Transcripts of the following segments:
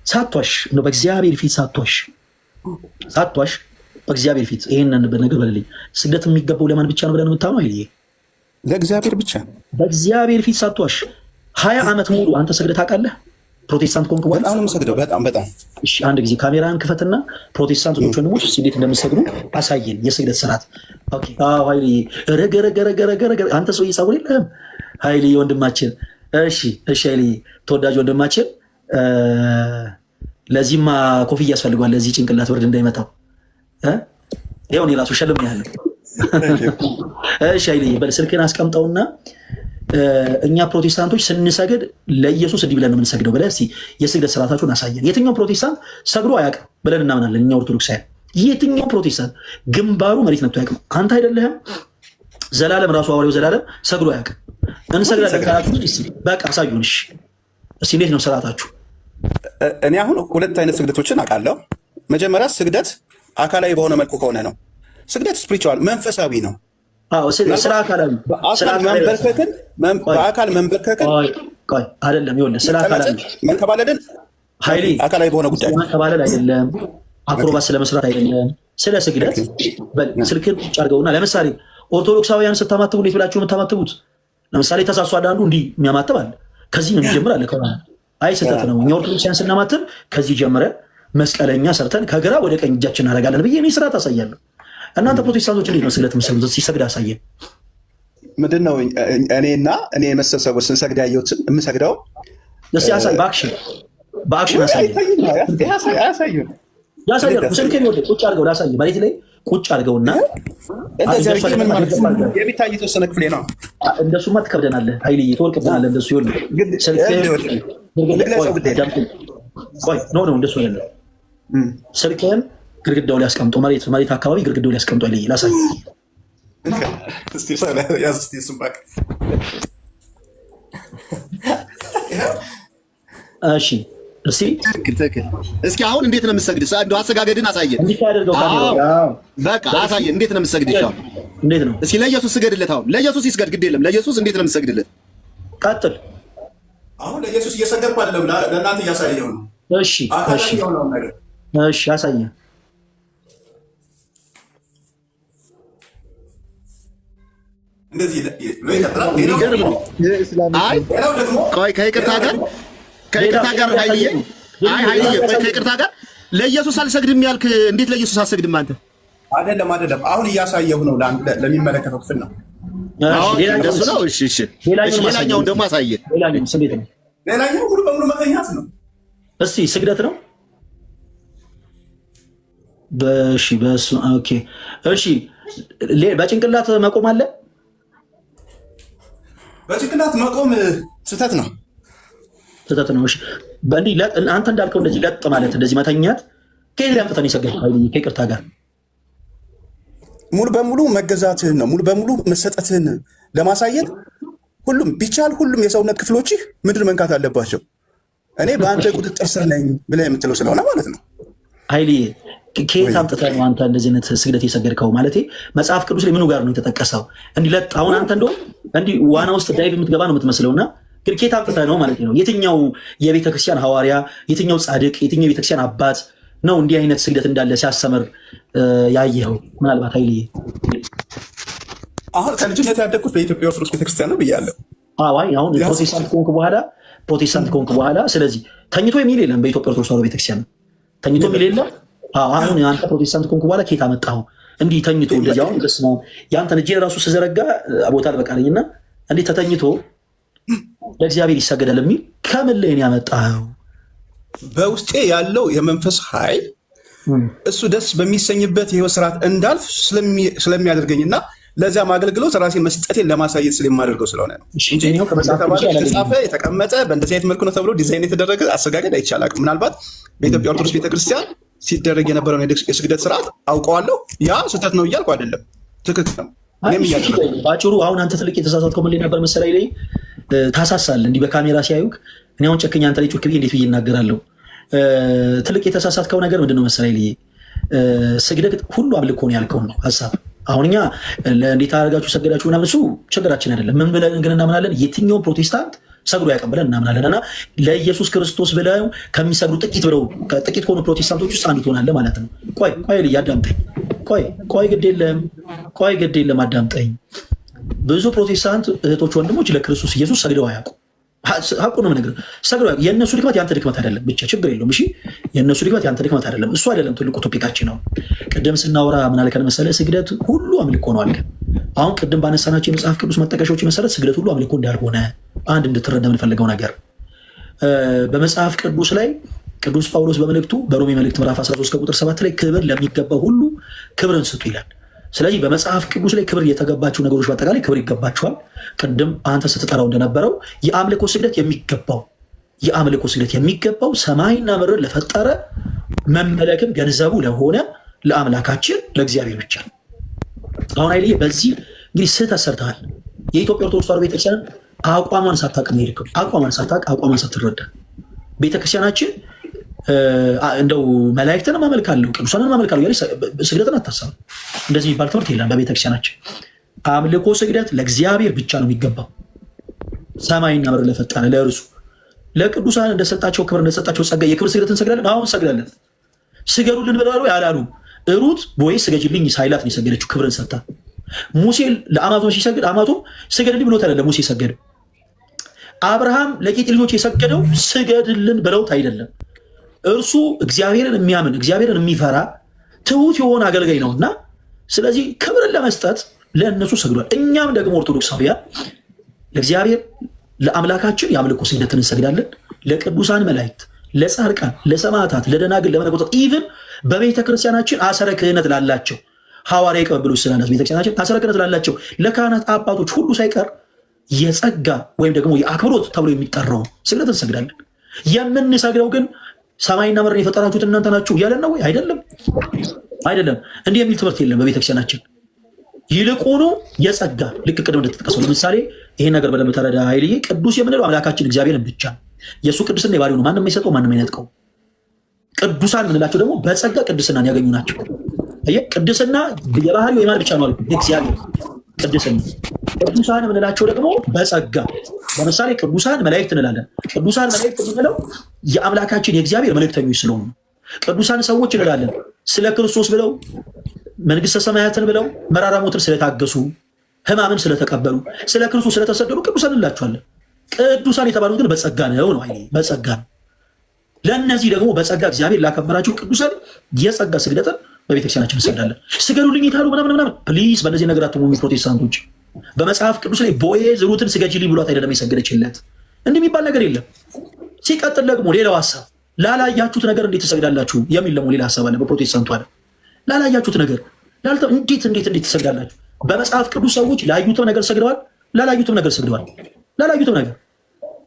ሳትዋሽ ነው በእግዚአብሔር ፊት ሳትዋሽ በእግዚአብሔር ፊት ይሄንን ነገር በልልኝ። ስግደት የሚገባው ለማን ብቻ ነው ብለን የምታምነው? አይልዬ ለእግዚአብሔር ብቻ። በእግዚአብሔር ፊት ሳትዋሽ 20 ዓመት ሙሉ አንተ ሰግደህ ታውቃለህ? ፕሮቴስታንት ኮንክ በኋላ በጣም ሰግደው በጣም እሺ፣ አንድ ጊዜ ካሜራን ክፈትና ፕሮቴስታንቶች ወንድሞች እንዴት እንደምሰግዱ አሳየን፣ የስግደት ስርዓት። ኦኬ። አዎ ኃይልዬ ረገረገረገረገረ አንተ ሰውዬ ጸጉር የለህም ኃይልዬ ወንድማችን። እሺ ኃይልዬ ተወዳጅ ወንድማችን፣ ለዚህማ ኮፍያ ያስፈልጓል፣ ለዚህ ጭንቅላት ብርድ እንዳይመታው። ይኸው እኔ ራሱ ሸልም ያለው። እሺ ኃይልዬ በል ስልክህን አስቀምጠውና እኛ ፕሮቴስታንቶች ስንሰግድ ለኢየሱስ እንዲህ ብለን ነው የምንሰግደው ብለህ እስኪ የስግደት ስርዓታችሁን አሳየን። የትኛው ፕሮቴስታንት ሰግዶ አያውቅም ብለን እናምናለን እኛ ኦርቶዶክሳውያን። የትኛው ፕሮቴስታንት ግንባሩ መሬት ነክቶ አያውቅም? አንተ አይደለህም ዘላለም ራሱ ሐዋርያው ዘላለም ሰግዶ አያውቅም። እንሰግዳለን ካላችሁ በቃ አሳዩን። እስኪ እንዴት ነው ስርዓታችሁ? እኔ አሁን ሁለት አይነት ስግደቶችን አውቃለሁ። መጀመሪያ ስግደት አካላዊ በሆነ መልኩ ከሆነ ነው። ስግደት ስፒሪቹዋል መንፈሳዊ ነው። ስለ አካላዊ በአካል መንበርከክን አይደለም። ይኸውልህ ስለ አካላዊ መንከባለልን ኃይሌ አካላዊ በሆነ ጉዳይ መንከባለል አይደለም፣ አክሮባት ስለመስራት አይደለም። ስለ ስግደት ስልክን ቁጭ አድርገውና ለምሳሌ ኦርቶዶክሳውያን ስታማትቡ እንዴት ብላችሁ የምታማትቡት? ለምሳሌ ተሳሷል አንዱ እንዲህ የሚያማትብ አለ። ከዚህ ነው የሚጀምር አለ። አይ ስህተት ነው። እኛ ኦርቶዶክሳውያን ስናማትብ ከዚህ ጀምረን መስቀለኛ ሰርተን ከግራ ወደ ቀኝ እጃችን እናደርጋለን ብዬ እኔ ስርዓት አሳያለሁ። እናንተ ፕሮቴስታንቶች እንዴት ነው ስግደት የምትሰግዱት? ሲሰግድ አሳየን። ምንድን ነው እኔና እኔ የመሰል ሰዎች ስንሰግድ ያየሁት የምሰግደው? እስኪ አሳይ፣ በአክሽን አሳየን። ስልኬን ይኸውልህ ቁጭ አድርገው ላሳየህ። መሬት ላይ ቁጭ አድርገውና የሚታይ የተወሰነ ክፍሌ ነው። እንደሱማ ትከብደናለህ ኃይልዬ፣ ትወልቅብናለህ። እንደሱ ይኸውልህ እንደሱ ያለ ስልክህን ግድግዳው ላይ አስቀምጦ መሬት አካባቢ ግድግዳው ላይ አስቀምጦ ይለይ ላሳይ። እሺ እስኪ አሁን እንዴት ነው የምትሰግድ? አሰጋገድን አሳየን። በቃ አሳየን። እንዴት ነው የምትሰግድ? ይሻል እንዴት ነው? እስኪ ለኢየሱስ ስገድለት። አሁን ለኢየሱስ ይስገድ፣ ግድ የለም። ለኢየሱስ እንዴት ነው የምትሰግድለት? ቀጥል። አሁን ለኢየሱስ እየሰገድኩ አይደለም፣ ለእናንተ እያሳየው ነው። እሺ አሳየን። ቆይ ከይቅርታ ጋር ኃይልዬ፣ ከይቅርታ ጋር ለኢየሱስ አልሰግድም ያልክ እንዴት ለኢየሱስ አልሰግድም አንተ? አይደለም አሁን እያሳየሁ ነው፣ ለሚመለከተው ክፍል ነው። እንደሱ ነው። እሺ ሌላኛውን ደግሞ አሳየን። ሌላኛው ሙሉ በሙሉ መተኛት ነው። እስቲ ስግደት ነው። ኦኬ እሺ በጭንቅላት መቆም አለ። በጭንቅላት መቆም ስህተት ነው። እሺ በእንዲህ አንተ እንዳልከው እንደዚህ ለጥ ማለት እንደዚህ መተኛት ከየት ያምጥተን ይሰገድ? ከይቅርታ ጋር ሙሉ በሙሉ መገዛትህን ነው፣ ሙሉ በሙሉ መሰጠትህን ለማሳየት ሁሉም ቢቻል ሁሉም የሰውነት ክፍሎችህ ምድር መንካት አለባቸው። እኔ በአንተ ቁጥጥር ስር ነኝ ብለህ የምትለው ስለሆነ ማለት ነው። ኃይልዬ ከየት አምጥተህ ነው አንተ እንደዚህ አይነት ስግደት የሰገድከው? ማለት መጽሐፍ ቅዱስ ላይ ምኑ ጋር ነው የተጠቀሰው? እንዲህ ለጥ አሁን አንተ እንደውም እንዲህ ዋና ውስጥ ዳይቭ የምትገባ ነው የምትመስለውና ግን ከየት አምጥተህ ነው ማለት ነው? የትኛው የቤተክርስቲያን ሐዋርያ፣ የትኛው ጻድቅ፣ የትኛው የቤተክርስቲያን አባት ነው እንዲህ አይነት ስግደት እንዳለ ሲያስተምር ያየኸው? ምናልባት ኃይልዬ አሁን ከልጅነት ያደግኩት በኢትዮጵያ ኦርቶዶክስ ቤተክርስቲያን ነው ብያለሁ። አሁን ፕሮቴስታንት ከሆንክ በኋላ ስለዚህ ተኝቶ የሚል የለም በኢትዮጵያ ኦርቶዶክስ ተዋሕዶ ቤተክርስቲያን ተኝቶ የሚል የለም። አሁን አንተ ፕሮቴስታንት ከሆንክ በኋላ ከየት አመጣኸው? እንዲህ ተኝቶ እንደዚህ አሁን ደስ ነው ያንተን እጄን ራሱ ስዘረጋ ቦታ አልበቃለኝና እንዴት ተተኝቶ ለእግዚአብሔር ይሰገዳል የሚል ከምን ላይ ነው ያመጣኸው? በውስጤ ያለው የመንፈስ ኃይል እሱ ደስ በሚሰኝበት የህይወት ስርዓት እንዳልፍ ስለሚያደርገኝና ለዚያም አገልግሎት ራሴን መስጠቴን ለማሳየት ስለማደርገው ስለሆነ ነው እንጂ የተጻፈ የተቀመጠ በእንደዚህ አይነት መልኩ ነው ተብሎ ዲዛይን የተደረገ አሰጋገድ አይቻልም። ምናልባት በኢትዮጵያ ኦርቶዶክስ ቤተክርስቲያን ሲደረግ የነበረውን የስግደት ስርዓት አውቀዋለሁ። ያ ስህተት ነው እያልኩ አይደለም፣ ትክክል ነው። በአጭሩ አሁን አንተ ትልቅ የተሳሳትከው ምን ላይ ነበር መሰለኝ ላይ ታሳሳለህ። እንዲህ በካሜራ ሲያዩክ እኔ አሁን ጨክኛ አንተ ላይ ጮክ ብዬ እንዴት ብዬ እናገራለሁ? ትልቅ የተሳሳትከው ነገር ምንድን ነው መሰለኝ ላይ ስግደት ሁሉ አምልኮ ነው ያልከውን ነው ሀሳብ። አሁን እኛ እንዴት አደረጋችሁ ሰገዳችሁ ምናምን እሱ ችግራችን አይደለም። ምን ብለን ግን እናምናለን? የትኛውም ፕሮቴስታንት ሰግዶ ያውቅም ብለን እናምናለን። እና ለኢየሱስ ክርስቶስ ብለው ከሚሰግዱ ጥቂት ከሆኑ ፕሮቴስታንቶች ውስጥ አንዱ ትሆናለህ ማለት ነው። ቆይ ልይ አዳምጠኝ። ቆይ ግድ የለም አዳምጠኝ። ብዙ ፕሮቴስታንት እህቶች ወንድሞች ለክርስቶስ ኢየሱስ ሰግደው አያውቁም። ሀቁ ነው የምነግርህ። ሰግደው አያውቁም። የእነሱ ድክመት ያንተ ድክመት አይደለም። ብቻ ችግር የለውም። እሺ የእነሱ ድክመት ያንተ ድክመት አይደለም። እሱ አይደለም ትልቁ ቶፒካችን ነው። ቅድም ስናወራ ምን አልከን መሰለህ? ስግደት ሁሉ አምልኮ ነው አልከን። አሁን ቅድም ባነሳናቸው የመጽሐፍ ቅዱስ መጠቀሻዎች መሰረት ስግደት ሁሉ አምልኮ እንዳልሆነ አንድ እንድትረዳ የምንፈልገው ነገር በመጽሐፍ ቅዱስ ላይ ቅዱስ ጳውሎስ በመልእክቱ በሮሜ መልእክት ምዕራፍ 13 ቁጥር 7 ላይ ክብር ለሚገባው ሁሉ ክብርን ስጡ ይላል። ስለዚህ በመጽሐፍ ቅዱስ ላይ ክብር የተገባቸው ነገሮች በአጠቃላይ ክብር ይገባቸዋል። ቅድም አንተ ስትጠራው እንደነበረው የአምልኮ ስግደት የሚገባው ሰማይና ምድርን ለፈጠረ መመለክም ገንዘቡ ለሆነ ለአምላካችን ለእግዚአብሔር ብቻ ነው። አሁን አይልዬ በዚህ እንግዲህ ስህተት ሰርተሃል። የኢትዮጵያ ኦርቶዶክስ ተዋሕዶ ቤተክርስቲያን አቋሟን ሳታውቅ ነው የሄድከው። አቋሟን ሳትረዳ ቤተክርስቲያናችን እንደው መላእክትን ማመልካለሁ ቅዱሳንን ማመልካለሁ ያለች ስግደትን አታሳብ። እንደዚህ የሚባል ትምህርት የለም በቤተክርስቲያናችን። አምልኮ ስግደት ለእግዚአብሔር ብቻ ነው የሚገባው፣ ሰማይና ምድር ለፈጠረ ለእርሱ። ለቅዱሳን እንደሰጣቸው ክብር እንደሰጣቸው ጸጋ የክብር ስግደትን እንሰግዳለን። አሁን እንሰግዳለን። ስገዱልን ብለው ያላሉ ሩት ቦይ ስገጅልኝ ሳይላት ነው የሰገደችው ክብርን ሰጥታ። ሙሴ ለአማቶም ሲሰግድ አማቶም ስገድልኝ ብሎት አይደለም ሙሴ ሰገደ። አብርሃም ለቄጥ ልጆች የሰገደው ስገድልን ብለውት አይደለም። እርሱ እግዚአብሔርን የሚያምን እግዚአብሔርን የሚፈራ ትሁት የሆነ አገልጋይ ነውና፣ ስለዚህ ክብርን ለመስጠት ለእነሱ ሰግዷል። እኛም ደግሞ ኦርቶዶክሳውያን ለእግዚአብሔር ለአምላካችን የአምልኮ ስግደትን እንሰግዳለን። ለቅዱሳን መላእክት፣ ለጻድቃን፣ ለሰማዕታት፣ ለደናግል፣ ለመነኮሳት ኢቭን በቤተ ክርስቲያናችን አሰረ ክህነት ላላቸው ሐዋርያ ቅብብሎች ስላላት ቤተክርስቲያናችን አሰረ ክህነት ላላቸው ለካህናት አባቶች ሁሉ ሳይቀር የጸጋ ወይም ደግሞ የአክብሮት ተብሎ የሚጠራው ስግደት እንሰግዳለን። የምንሰግደው ግን ሰማይና ምድርን የፈጠራችሁት እናንተ ናችሁ እያለን ነው ወይ? አይደለም። እንዲህ የሚል ትምህርት የለም በቤተክርስቲያናችን። ይልቁኑ የጸጋ ልክ ቅድም እንደተጠቀሰው ለምሳሌ ይሄን ነገር በደንብ ተረዳ ኃይልዬ። ቅዱስ የምንለው አምላካችን እግዚአብሔርን ብቻ የእሱ ቅድስና የባህሪው ነው። ማንም አይሰጠው፣ ማንም አይነጥቀው። ቅዱሳን የምንላቸው ደግሞ በጸጋ ቅድስናን ያገኙ ናቸው። ቅድስና የባህሪው የማን ብቻ ነው? እግዚአብሔር ቅድስና። ቅዱሳን የምንላቸው ደግሞ በጸጋ ለምሳሌ ቅዱሳን መላእክት እንላለን። ቅዱሳን መላእክት የምንለው የአምላካችን የእግዚአብሔር መልእክተኞች ስለሆኑ፣ ቅዱሳን ሰዎች እንላለን ስለ ክርስቶስ ብለው መንግስተ ሰማያትን ብለው መራራ ሞትን ስለታገሱ፣ ሕማምን ስለተቀበሉ፣ ስለ ክርስቶስ ስለተሰደዱ ቅዱሳን እንላቸዋለን። ቅዱሳን የተባሉት ግን በጸጋ ነው። በጸጋ ነው። ለእነዚህ ደግሞ በጸጋ እግዚአብሔር ላከበራቸው ቅዱሳን የጸጋ ስግደትን በቤተክርስቲያናችን እንሰግዳለን። ስገዱልኝ ይታሉ ምናምን ፕሊዝ፣ በእነዚህ ነገር አትሞኙ ፕሮቴስታንቶች። በመጽሐፍ ቅዱስ ላይ ቦዔዝ ሩትን ስገጂልኝ ብሏት አይደለም የሰገደችለት። እንዲህ የሚባል ነገር የለም። ሲቀጥል ደግሞ ሌላው ሀሳብ ላላያችሁት ነገር እንዴት ትሰግዳላችሁ የሚል ደግሞ ሌላ ሀሳብ አለ በፕሮቴስታንቱ አለ። ላላያችሁት ነገር እንዴት ትሰግዳላችሁ? በመጽሐፍ ቅዱስ ሰዎች ላዩትም ነገር ሰግደዋል፣ ላላዩትም ነገር ሰግደዋል። ላላዩትም ነገር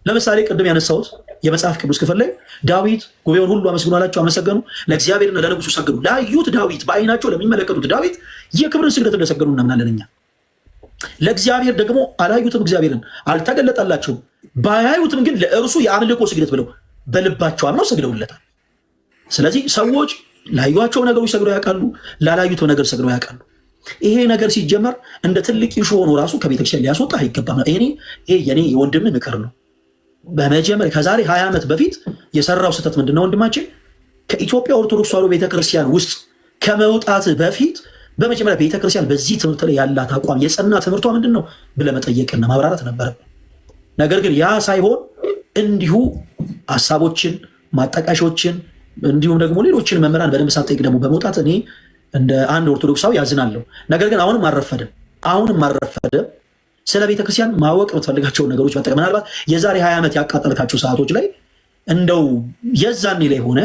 ለምሳሌ ቅድም ያነሳሁት የመጽሐፍ ቅዱስ ክፍል ላይ ዳዊት ጉባኤውን ሁሉ አመስግኑ አላቸው፣ አመሰገኑ፣ ለእግዚአብሔርና ለንጉሱ ሰገዱ። ላዩት ዳዊት በአይናቸው ለሚመለከቱት ዳዊት የክብርን ስግደት እንደሰገዱ እናምናለን እኛ። ለእግዚአብሔር ደግሞ አላዩትም፣ እግዚአብሔርን አልተገለጠላቸውም። ባያዩትም ግን ለእርሱ የአምልኮ ስግደት ብለው በልባቸው አምነው ሰግደውለታል። ስለዚህ ሰዎች ላዩቸው ነገሮች ሰግደው ያውቃሉ፣ ላላዩትም ነገር ሰግደው ያውቃሉ። ይሄ ነገር ሲጀመር እንደ ትልቅ ኢሹ ሆኖ ራሱ ከቤተክርስቲያን ሊያስወጣ አይገባም። ይሄ የኔ የወንድም ምክር ነው። በመጀመሪያ ከዛሬ 20 ዓመት በፊት የሰራው ስህተት ምንድነው? ወንድማችን ከኢትዮጵያ ኦርቶዶክስ ተዋሕዶ ቤተክርስቲያን ውስጥ ከመውጣት በፊት በመጀመሪያ ቤተክርስቲያን በዚህ ትምህርት ላይ ያላት አቋም የጸና ትምህርቷ ምንድን ነው ብለህ መጠየቅና ማብራራት ነበረብን። ነገር ግን ያ ሳይሆን እንዲሁ ሀሳቦችን ማጣቃሾችን እንዲሁም ደግሞ ሌሎችን መምህራን በደንብ ሳትጠይቅ ደግሞ በመውጣት እኔ እንደ አንድ ኦርቶዶክሳዊ ያዝናለሁ። ነገር ግን አሁንም አልረፈደም። ስለ ቤተክርስቲያን ማወቅ የምትፈልጋቸውን ነገሮች መጠቀም ምናልባት የዛሬ 20 ዓመት ያቃጠልካቸው ሰዓቶች ላይ እንደው የዛኔ ላይ ሆነ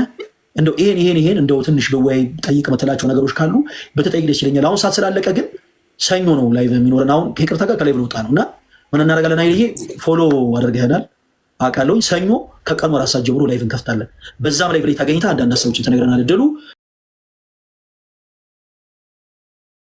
እንደው ይሄን እንደው ትንሽ በወይ ጠይቅ የምትላቸው ነገሮች ካሉ በተጠይቅ ደስ ይለኛል። አሁን ሰዓት ስላለቀ ግን ሰኞ ነው ላይቭ የሚኖረን። አሁን ከይቅርታ ጋር ከላይቭ ልወጣ ነው እና ምን እናደርጋለን? ይሄ ፎሎ አድርገናል አውቃለሁ። ሰኞ ከቀኑ 4 ሰዓት ጀምሮ ላይቭ እንከፍታለን። በዛም ላይቭ ላይ ታገኝታ አንዳንድ ሀሳቦችን ተነግረናል። እድሉ